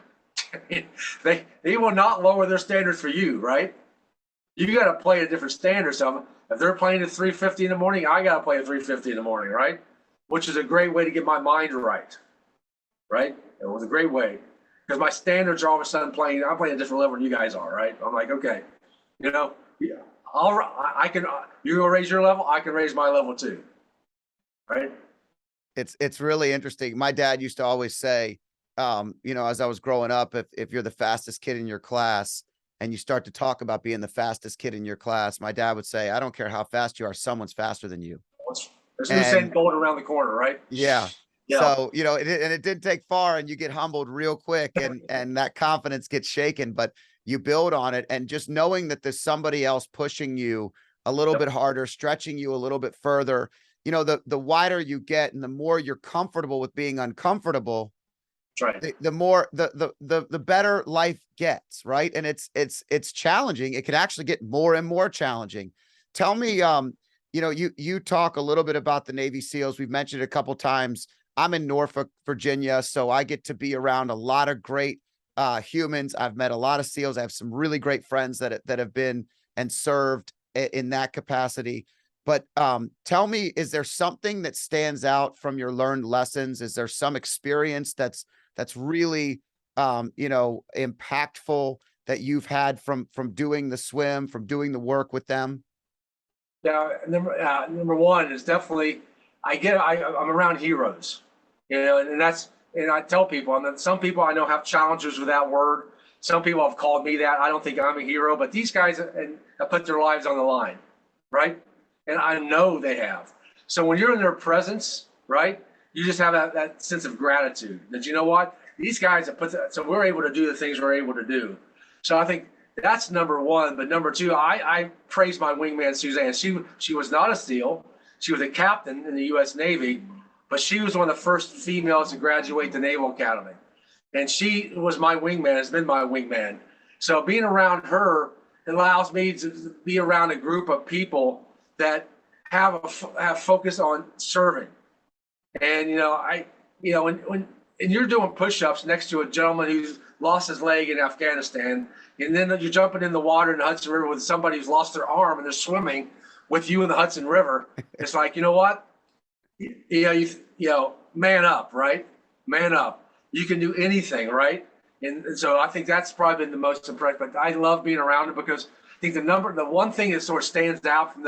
They will not lower their standards for you, right? You got to play a different standard. So if they're playing at 3:50 in the morning, I got to play at 3:50 in the morning, right? Which is a great way to get my mind right, right? It was a great way because my standards are all of a sudden I'm playing a different level than you guys are, right? I'm like, okay, I can, you're going to raise your level, I can raise my level too, right? It's really interesting. My dad used to always say, as I was growing up, if you're the fastest kid in your class and you start to talk about being the fastest kid in your class, my dad would say, I don't care how fast you are, someone's faster than you. There's Usain Bolt around the corner, right? Yeah. So, it didn't take far and you get humbled real quick and that confidence gets shaken, but you build on it. And just knowing that there's somebody else pushing you a little bit harder, stretching you a little bit further, the wider you get and the more you're comfortable with being uncomfortable, right. The more the better life gets, right? And it's challenging. It can actually get more and more challenging. Tell me, you talk a little bit about the Navy SEALs. We've mentioned it a couple times. I'm in Norfolk, Virginia, so I get to be around a lot of great humans. I've met a lot of SEALs. I have some really great friends that have been and served in that capacity. But tell me, is there something that stands out from your learned lessons? Is there some experience that's really impactful that you've had from doing the swim, from doing the work with them? Yeah, number one is definitely I'm around heroes, and I tell people, and then some people I know have challenges with that word. Some people have called me that. I don't think I'm a hero, but these guys have put their lives on the line, right? And I know they have. So when you're in their presence, right, you just have that sense of gratitude that, you know what, these guys have so we're able to do the things we're able to do. So I think that's number one. But number two, I praise my wingman, Suzanne. She was not a SEAL. She was a captain in the U.S. Navy, but she was one of the first females to graduate the Naval Academy. And she was my wingman, has been my wingman. So being around her allows me to be around a group of people that have focus on serving. And when you're doing push-ups next to a gentleman who's lost his leg in Afghanistan, and then you're jumping in the water in the Hudson River with somebody who's lost their arm and they're swimming with you in the Hudson River, it's like, you know what? Man up, right? Man up. You can do anything, right? And so I think that's probably been the most impressive. But I love being around it because I think the one thing that sort of stands out from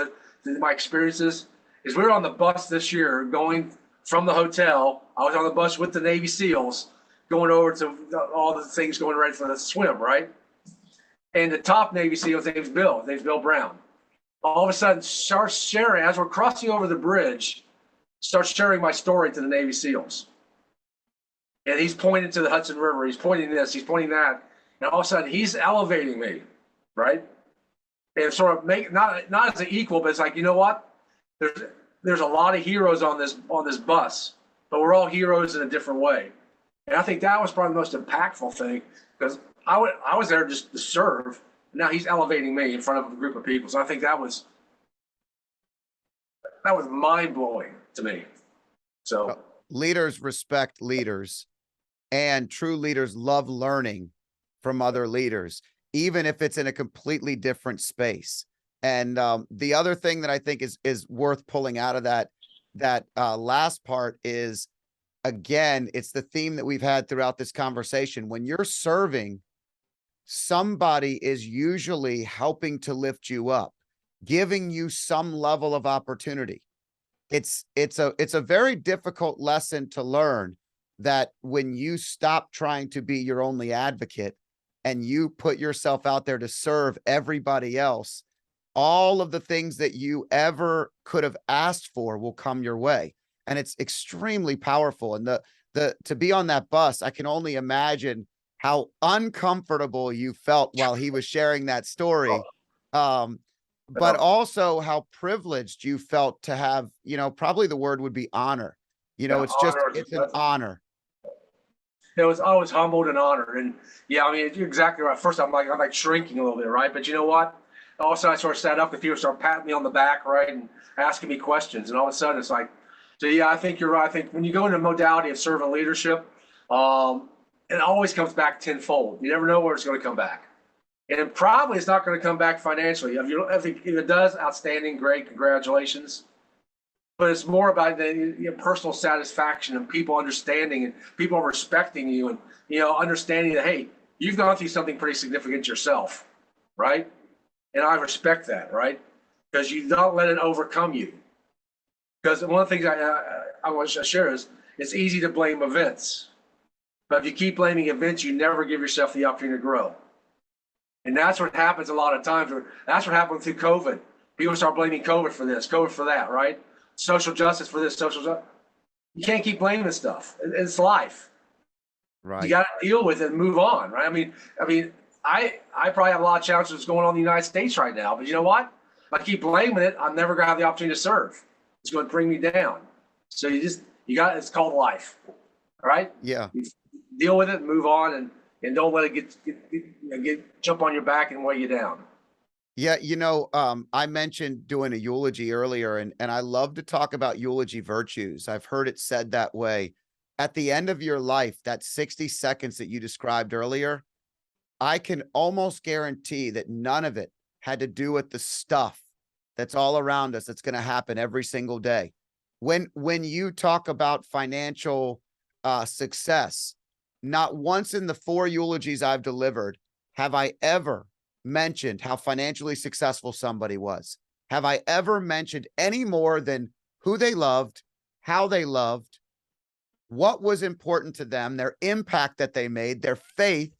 my experiences is we were on the bus this year going from the hotel. I was on the bus with the Navy SEALs going over to all the things going ready for the swim, right? And the top Navy SEAL, his name's Bill Brown. All of a sudden starts sharing, as we're crossing over the bridge, starts sharing my story to the Navy SEALs. And he's pointing to the Hudson River. He's pointing this, he's pointing that. And all of a sudden he's elevating me, right? And sort of not as an equal, but it's like, you know what? There's a lot of heroes on this bus, but we're all heroes in a different way. And I think that was probably the most impactful thing because I was there just to serve. Now he's elevating me in front of a group of people. So I think that was mind blowing to me. So Leaders respect leaders, and true leaders love learning from other leaders, even if it's in a completely different space. And the other thing that I think is worth pulling out of that last part is, again, it's the theme that we've had throughout this conversation. When you're serving, somebody is usually helping to lift you up, giving you some level of opportunity. It's a very difficult lesson to learn, that when you stop trying to be your only advocate and you put yourself out there to serve everybody else, all of the things that you ever could have asked for will come your way. And it's extremely powerful. And to be on that bus, I can only imagine how uncomfortable you felt while he was sharing that story. But also how privileged you felt to have, probably the word would be honor. It's an honor. I was humbled and honored. And yeah, I mean, you're exactly right. First, I'm like shrinking a little bit, right? But you know what? Also, I sort of sat up and people start patting me on the back, right? And asking me questions. And all of a sudden it's like, so yeah, I think you're right. I think when you go into modality of servant leadership, it always comes back tenfold. You never know where it's going to come back. And probably it's not going to come back financially. If it does, outstanding, great, congratulations. But it's more about the personal satisfaction and people understanding and people respecting you and understanding that, hey, you've gone through something pretty significant yourself, right? And I respect that, right? Because you don't let it overcome you. Because one of the things I want to share is it's easy to blame events. But if you keep blaming events, you never give yourself the opportunity to grow. And that's what happens a lot of times. That's what happened through COVID. People start blaming COVID for this, COVID for that, right? Social justice for this, social justice. You can't keep blaming this stuff. It's life. Right. You got to deal with it and move on, right? I mean, I probably have a lot of challenges going on in the United States right now, but you know what? If I keep blaming it, I'm never going to have the opportunity to serve. It's going to bring me down. So it's called life. All right? Yeah. You deal with it and move on and don't let it jump on your back and weigh you down. Yeah, I mentioned doing a eulogy earlier, and I love to talk about eulogy virtues. I've heard it said that way. At the end of your life, that 60 seconds that you described earlier, I can almost guarantee that none of it had to do with the stuff that's all around us that's going to happen every single day. When you talk about financial success, not once in the 4 eulogies I've delivered have I ever mentioned how financially successful somebody was. Have I ever mentioned any more than who they loved, how they loved, what was important to them, their impact that they made, their faith,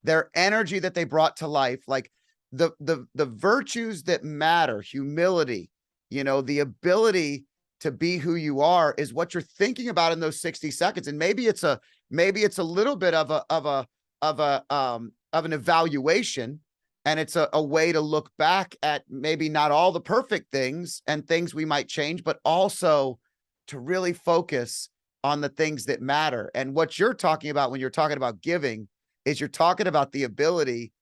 their energy that they brought to life, like the virtues that matter, humility, the ability to be who you are is what you're thinking about in those 60 seconds. And maybe it's a little bit of an evaluation, and it's a way to look back at maybe not all the perfect things and things we might change, but also to really focus on the things that matter. And what you're talking about when you're talking about giving is you're talking about the ability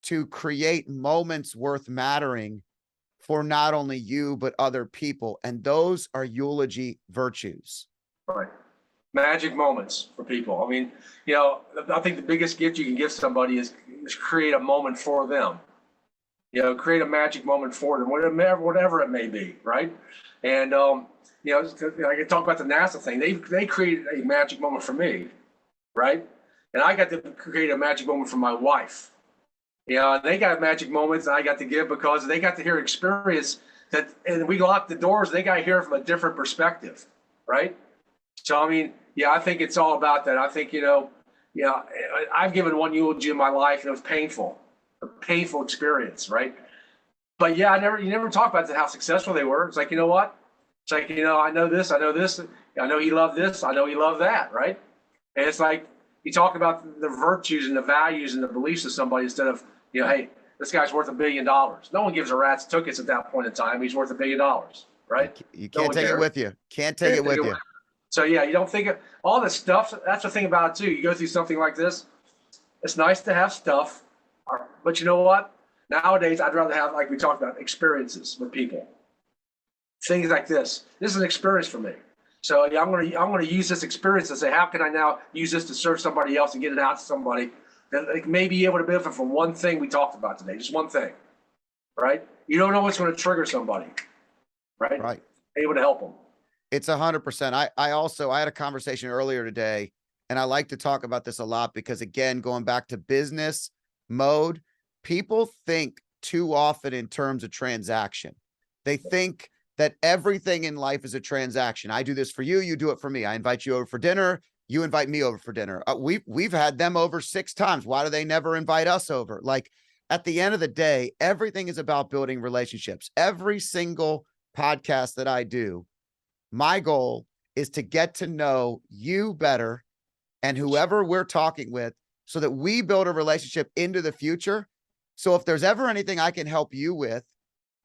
to create moments worth mattering for not only you, but other people. And those are eulogy virtues. Right. Magic moments for people. I mean, I think the biggest gift you can give somebody is create a moment for them. Create a magic moment for them, whatever it may be, right? And I can talk about the NASA thing. They created a magic moment for me, right? And I got to create a magic moment for my wife. And they got magic moments I got to give because they got to hear experience that, and we locked the doors. They got to hear it from a different perspective, right? So, I mean, yeah, I think it's all about that. I think, I've given one eulogy in my life and it was painful, a painful experience, right? But yeah, you never talk about how successful they were. It's like, you know what? It's like, I know this, I know this, I know he loved this, I know he loved that, right? And it's like, you talk about the virtues and the values and the beliefs of somebody instead of, hey, this guy's worth $1 billion. No one gives a rat's tuchus at that point in time. He's worth $1 billion, right? You can't take it with you. Can't take it with you. So yeah, you don't think of all this stuff. That's the thing about it too. You go through something like this. It's nice to have stuff, but you know what? Nowadays, I'd rather have, like we talked about, experiences with people. Things like this. This is an experience for me. So yeah, I'm gonna use this experience to say, how can I now use this to serve somebody else and get it out to somebody that they may be able to benefit from one thing we talked about today, just one thing, right? You don't know what's going to trigger somebody, right? Right. Able to help them. It's 100%. I had a conversation earlier today, and I like to talk about this a lot because, again, going back to business mode, people think too often in terms of transaction. They think that everything in life is a transaction. I do this for you, you do it for me. I invite you over for dinner, you invite me over for dinner. We've had them over 6 times. Why do they never invite us over? Like, at the end of the day, everything is about building relationships. Every single podcast that I do, my goal is to get to know you better and whoever we're talking with so that we build a relationship into the future. So if there's ever anything I can help you with,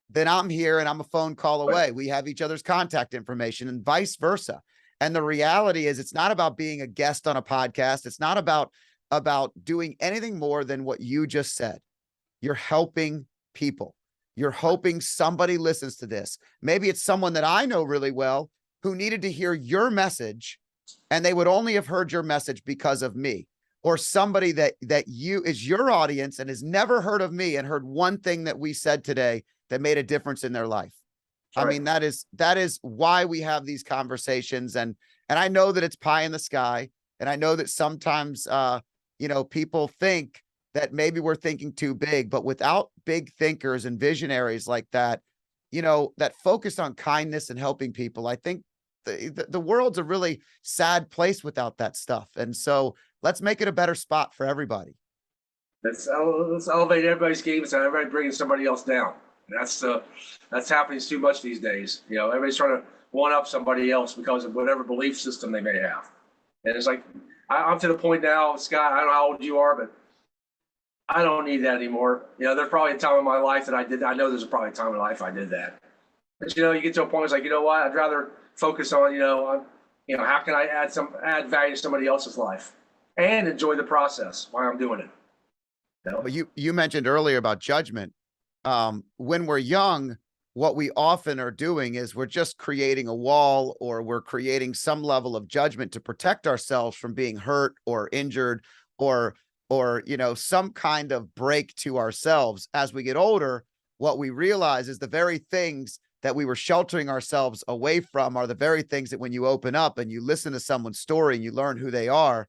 then I'm here and I'm a phone call away. We have each other's contact information and vice versa. And the reality is it's not about being a guest on a podcast. It's not about doing anything more than what you just said. You're helping people. You're hoping somebody listens to this. Maybe it's someone that I know really well who needed to hear your message, and they would only have heard your message because of me, or somebody that you is your audience and has never heard of me and heard one thing that we said today that made a difference in their life. Right. I mean, that is why we have these conversations. And I know that it's pie in the sky. And I know that sometimes, people think that maybe we're thinking too big, but without big thinkers and visionaries like that, that focus on kindness and helping people, I think the world's a really sad place without that stuff. And so let's make it a better spot for everybody. Let's elevate everybody's game instead of everybody bringing somebody else down. That's happening too much these days. Everybody's trying to one up somebody else because of whatever belief system they may have. And it's like, I'm to the point now, Scott, I don't know how old you are, but I don't need that anymore. There's probably a time in my life that I did. I know there's probably a time in my life I did that. But you get to a point, it's like, you know what? I'd rather focus on, how can I add value to somebody else's life and enjoy the process while I'm doing it. Well, you mentioned earlier about judgment. when we're young, what we often are doing is we're just creating a wall, or we're creating some level of judgment to protect ourselves from being hurt or injured, or some kind of break to ourselves. As we get older, what we realize is the very things that we were sheltering ourselves away from are the very things that when you open up and you listen to someone's story and you learn who they are,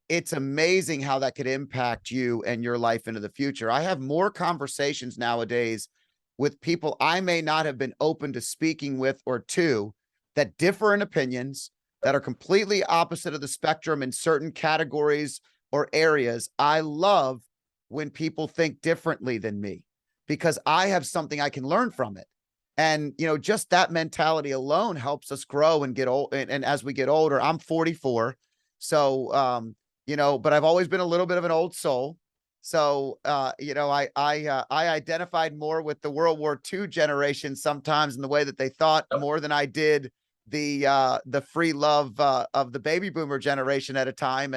it's amazing how that could impact you and your life into the future. I have more conversations nowadays with people I may not have been open to speaking with or to, that differ in opinions, that are completely opposite of the spectrum in certain categories or areas. I love when people think differently than me, because I have something I can learn from it. And, just that mentality alone helps us grow and get old. And as we get older, I'm 44. So, but I've always been a little bit of an old soul. So, I identified more with the World War II generation sometimes in the way that they thought, more than I did the free love of the baby boomer generation at a time.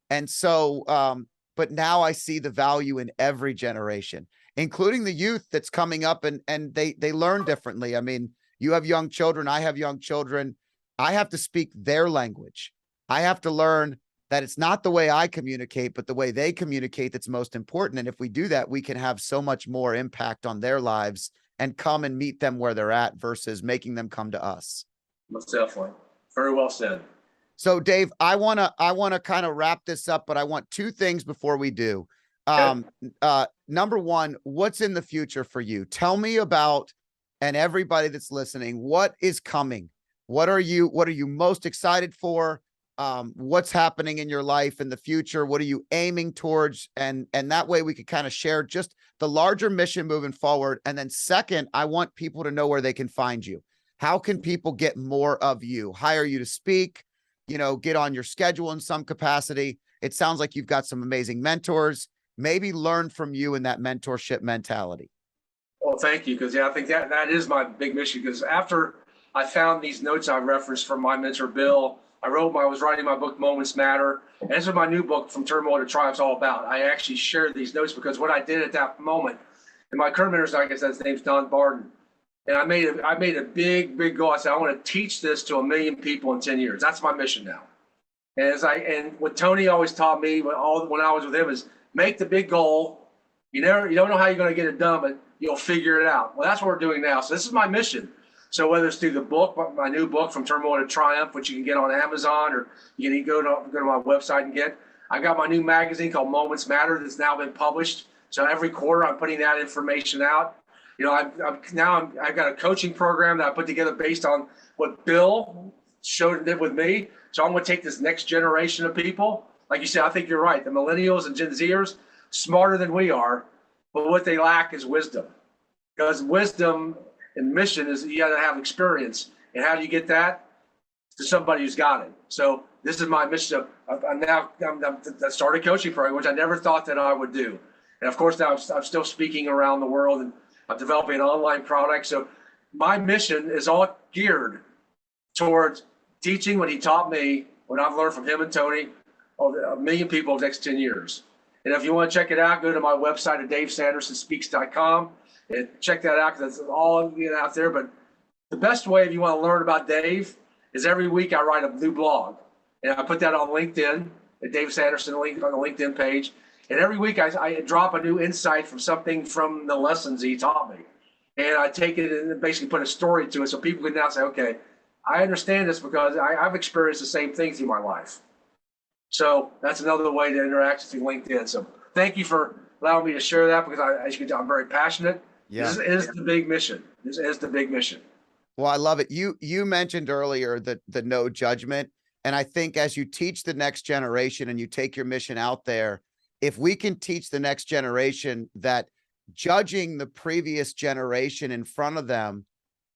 And so, but now I see the value in every generation, including the youth that's coming up, and they learn differently. I mean, you have young children, I have young children. I have to speak their language. I have to learn that it's not the way I communicate, but the way they communicate that's most important. And if we do that, we can have so much more impact on their lives and come and meet them where they're at versus making them come to us. Most definitely. Very well said. So Dave, I want to kind of wrap this up, but I want two things before we do. Okay. Number one, what's in the future for you? Tell me about, and everybody that's listening, what is coming? What are you most excited for? What's happening in your life in the future? What are you aiming towards? And that way we could kind of share just the larger mission moving forward. And then second, I want people to know where they can find you. How can people get more of you, hire you to speak, get on your schedule in some capacity? It sounds like you've got some amazing mentors, maybe learn from you in that mentorship mentality. Well, thank you. Because I think that is my big mission. Because after I found these notes I referenced from my mentor, Bill, I was writing my book, Moments Matter. And this is my new book, From Turmoil to Triumph, all about. I actually shared these notes because what I did at that moment, and my current mentor, like I said, his name's Don Barden. And I made a big goal. I said, I want to teach this to 1 million people in 10 years. That's my mission now. And what Tony always taught me when I was with him is make the big goal. You don't know how you're going to get it done, but you'll figure it out. Well, that's what we're doing now. So this is my mission. So whether it's through the book, my new book, From Turmoil to Triumph, which you can get on Amazon, or you can go to my website and get. I got my new magazine called Moments Matter that's now been published. So every quarter I'm putting that information out. I've got a coaching program that I put together based on what Bill showed and did with me. So I'm going to take this next generation of people. Like you said, I think you're right. The millennials and Gen Zers, smarter than we are, but what they lack is wisdom. Because wisdom and mission is you got to have experience. And how do you get that? To somebody who's got it. So this is my mission. I started a coaching program, which I never thought that I would do. And of course, now I'm still speaking around the world, and I'm developing an online product. So my mission is all geared towards teaching what he taught me, what I've learned from him and Tony, 1 million people over the next 10 years. And if you want to check it out, go to my website at davesandersonspeaks.com and check that out, because that's all out there. But the best way, if you want to learn about Dave, is every week I write a new blog. And I put that on LinkedIn, at Dave Sanderson link on the LinkedIn page. And every week I drop a new insight from something from the lessons he taught me. And I take it and basically put a story to it, so people can now say, okay, I understand this because I've experienced the same things in my life. So that's another way to interact through LinkedIn. So thank you for allowing me to share that, because as you can tell, I'm very passionate. Yeah. This is the big mission. This is the big mission. Well, I love it. You mentioned earlier the no judgment. And I think as you teach the next generation and you take your mission out there, if we can teach the next generation that judging the previous generation in front of them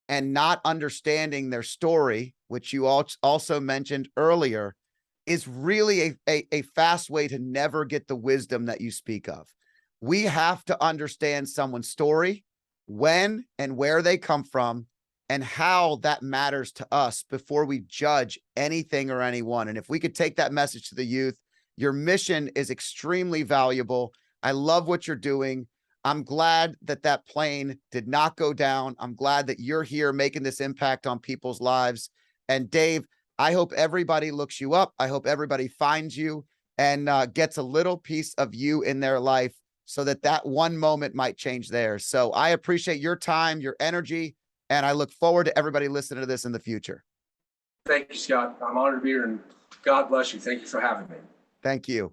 and not understanding their story, which you also mentioned earlier, is really a fast way to never get the wisdom that you speak of. We have to understand someone's story, when and where they come from, and how that matters to us before we judge anything or anyone. And if we could take that message to the youth, your mission is extremely valuable. I love what you're doing. I'm glad that that plane did not go down. I'm glad that you're here making this impact on people's lives. And Dave, I hope everybody looks you up. I hope everybody finds you and gets a little piece of you in their life so that that one moment might change theirs. So I appreciate your time, your energy, and I look forward to everybody listening to this in the future. Thank you, Scott. I'm honored to be here, and God bless you. Thank you for having me. Thank you.